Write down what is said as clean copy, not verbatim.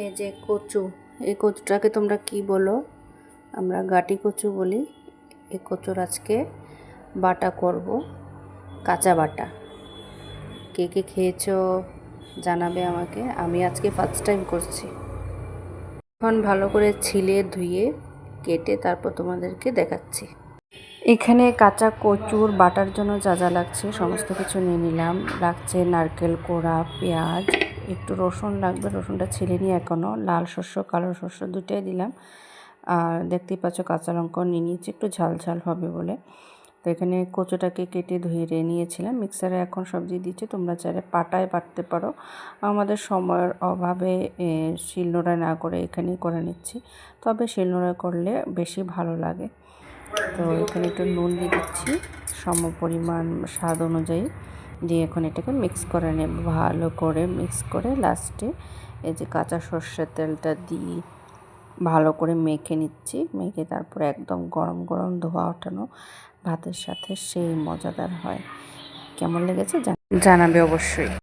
এই যে কচু, এই কচুটাকে তোমরা কি বলো? আমরা গাটি কচু বলি। এই কচুর আজকে বাটা করব, কাঁচা বাটা। কে কে খেয়েছো জানাবে আমাকে। আমি আজকে ফার্স্ট টাইম করছি। এখন ভালো করে ছিলে ধুয়ে কেটে তারপর তোমাদেরকে দেখাচ্ছি। এখানে কাঁচা কচুর বাটার জন্য যা যা লাগছে সমস্ত কিছু নিয়ে নিলাম। লাগছে নারকেল কোড়া, পেঁয়াজ, একটু রসুন লাগবে, রসুনটা ছিলে নিয়ে এখনও, লাল শস্য কালো শস্য দুটোই দিলাম। আর দেখতেই পাচ্ছ কাঁচা লঙ্কাও নিয়ে নিয়েছি, একটু ঝাল ঝাল হবে বলে। তো এখানে কচুটাকে কেটে ধুয়ে নিয়েছিলাম। মিক্সারে এখন সবজি দিচ্ছি, তোমরা চাইলে পাটায় বাটতে পারো। আমাদের সময়ের অভাবে শিলনোড়ায় না করে এখানেই করে নিচ্ছি, তবে শিলনোড়ায় করলে বেশি ভালো লাগে। তো এখানে একটু নুন দিয়ে দিচ্ছি সম পরিমাণ স্বাদ অনুযায়ী, দিয়ে এখন এটাকে মিক্স করে নেব। ভালো করে মিক্স করে লাস্টে এই যে কাঁচা সর্ষের তেলটা দিয়ে ভালো করে মেখে নিচ্ছি। মেখে তারপরে একদম গরম গরম ধোয়া ওঠানো ভাতের সাথে সেই মজাদার হয়। কেমন লেগেছে জানাবে অবশ্যই।